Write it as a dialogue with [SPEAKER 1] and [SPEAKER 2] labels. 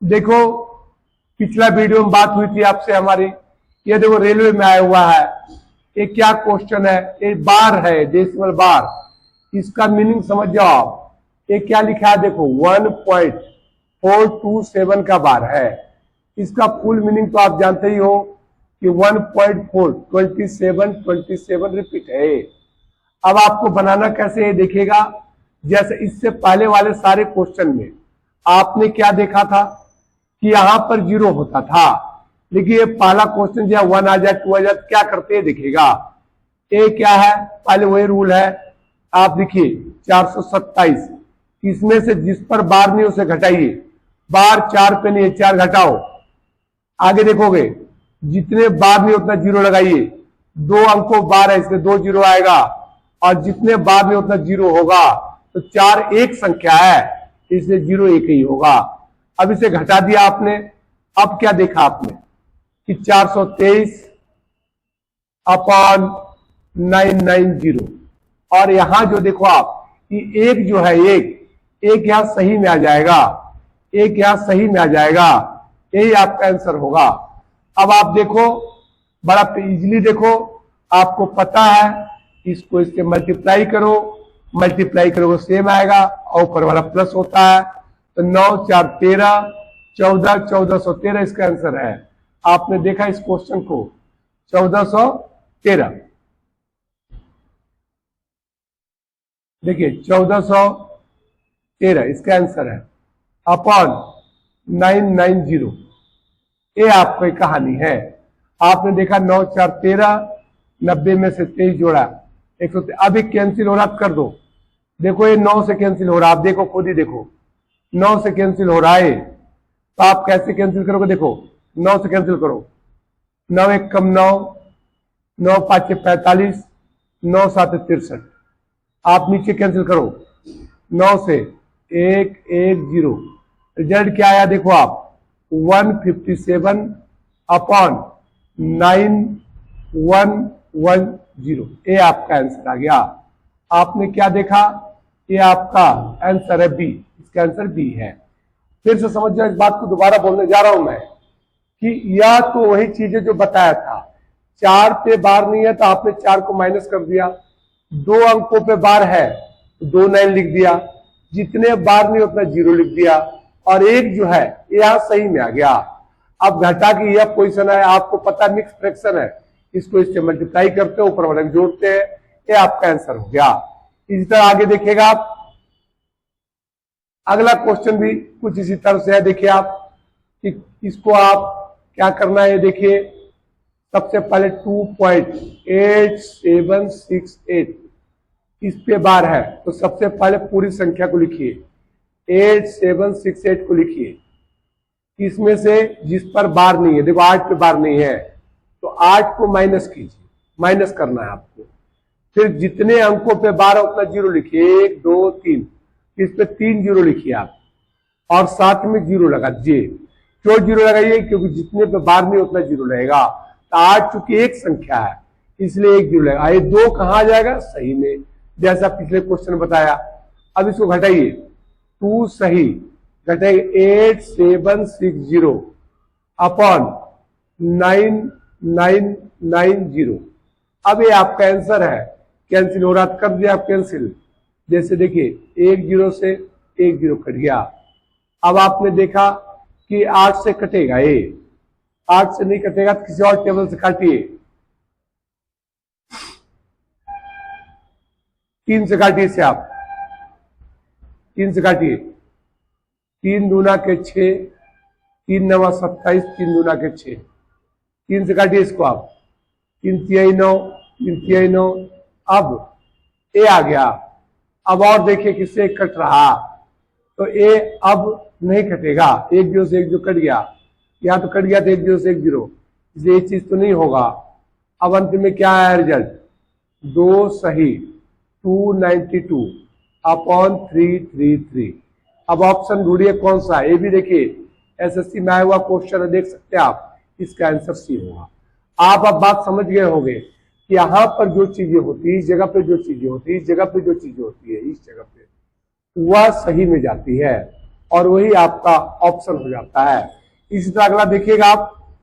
[SPEAKER 1] देखो, पिछला वीडियो में बात हुई थी आपसे हमारी। ये देखो रेलवे में आया हुआ है। ये क्या क्वेश्चन है? ये बार है, डेसिमल बार। इसका मीनिंग समझ जाओ आप। ये क्या लिखा है देखो, 1.427 का बार है। इसका फुल मीनिंग तो आप जानते ही हो कि 1.4 27 रिपीट है। अब आपको बनाना कैसे है देखिएगा। जैसे इससे पहले वाले सारे क्वेश्चन में आपने क्या देखा था कि यहां पर 0 होता था, लेकिन ये पहला क्वेश्चन जो 1 आ जाए 2 आ जाए क्या करते हैं देखिएगा। ए क्या है, पहले वही रूल है। आप देखिए 427, इसमें से जिस पर बार नहीं उसे घटाइए। बार 4 पे नहीं है, 4 घटाओ। आगे देखोगे जितने बार नहीं उतना 0 लगाइए। 2 अंकों बार है, इसमें 2 0 आएगा, और जितने बार नहीं उतना 0 होगा। तो 4 एक संख्या है, इसलिए 0 एक ही होगा। अब इसे घटा दिया आपने। अब क्या देखा आपने कि 423 अपॉन 990, और यहां जो देखो आप कि एक जो है एक यहां सही में आ जाएगा, एक यहां सही में आ जाएगा। यही आपका आंसर होगा। अब आप देखो, बड़ा इजीली देखो, आपको पता है। इसको इससे मल्टीप्लाई करो, मल्टीप्लाई करोगे सेम आएगा, और ऊपर वाला प्लस होता है। तो 9 4 13, 14 1413 इसका आंसर है। आपने देखा इस क्वेश्चन को, 1413। देखिए 1413 इसका आंसर है, अपॉन 990। ये आपकी कहानी है। आपने देखा 9 4 13, 90 में से 23 जोड़ा 113। अभी कैंसिल हो रहा कर दो। देखो ये 9 से कैंसिल हो रहा, आप देखो खुद ही देखो 9 से कैंसिल हो रहा है। तो आप कैसे कैंसिल करोगे? देखो 9 से कैंसिल करो, 9 1 कम 9, 9 5 45, 9 7 63। आप नीचे कैंसिल करो 9 से 1 1 0। रिजल्ट क्या आया देखो आप, 157 अपॉन 9110। ये आपका आंसर आ गया। आपने क्या देखा? ये आपका आंसर है बी। इसका आंसर बी है। फिर से समझ जाओ, इस बात को दोबारा बोलने जा रहा हूं मैं कि यह तो वही चीज है जो बताया था। 4 पे बार नहीं है तो आपने 4 को माइनस कर दिया। 2 अंकों पे बार है तो 2 9 लिख दिया। जितने बार नहीं उतना 0 लिख दिया, और एक जो है यह सही में आ गया। अब घटा की यह पोजीशन है, आपको पता मिक्स फ्रैक्शन है, इसको इससे मल्टीप्लाई करते हैं, ऊपर वाले जोड़ते हैं। ये आपका आंसर हो गया। इसी तरह आगे देखिएगा आप, अगला क्वेश्चन भी कुछ इसी तरह से है। देखिए आप कि इसको आप क्या करना है, देखिए सबसे पहले 2.8768 इस पे बार है, तो सबसे पहले पूरी संख्या को लिखिए, 8768 को लिखिए। इसमें से जिस पर बार नहीं है, देखो 8 पे बार नहीं है तो 8 को माइनस कीजिए, माइनस करना है आपको। फिर जितने अंकों पे बार है उतना 0 लिखिए, 1 2 3। इस पे 3 0 लिखिए आप, और साथ में 0 लगा दीजिए। क्यों 0 लगाइए? क्योंकि जितने पे बार नहीं उतना 0 रहेगा। तो 8 चूंकि एक संख्या है इसलिए 1 0 लगेगा। ये 2 कहां आ जाएगा? सही में, जैसा पिछले क्वेश्चन बताया। अब इसको घटाइए, 2 सही घटाइए 8760 अपॉन 9990। अब ये आपका आंसर है। कैंसिल हो रहा कर दिया आप कैंसिल। जैसे देखिए 1 0 से 1 0 कट गया। अब आपने देखा कि 8 से कटेगा, ये 8 से नहीं कटेगा तो किसी और टेबल से काटिए। 3 से काटिए इसे आप, 3 से काटिए। 3 दूना के 6, 3 9 27, 3 दूना के 6। 3 से काटिए इसको आप, 3 3 9, 3 3 9। अब ए आ गया। अब और देखिए किससे कट रहा, तो ए अब नहीं कटेगा। 1 0 से 1 0 कट गया, यहां तो कट गया था 1 0 से 1 0, इसलिए ये चीज तो नहीं होगा। अब अंत में क्या आया रिजल्ट? 2 सही, 292 अपॉन 333। अब ऑप्शन ढूंढिए कौन सा। ये भी देखिए एसएससी में आया हुआ क्वेश्चन है, देख सकते हैं आप। इसका आंसर सी होगा। आप अब बात समझ गए होंगे कि यहां पर जो चीजें होती है, इस जगह पे जो चीजें होती है, इस जगह पे जो चीजें होती है, इस जगह पे वह सही में जाती है। और वही आपका ऑप्शन हो जाता है। इसी तरह अगला देखिएगा आप,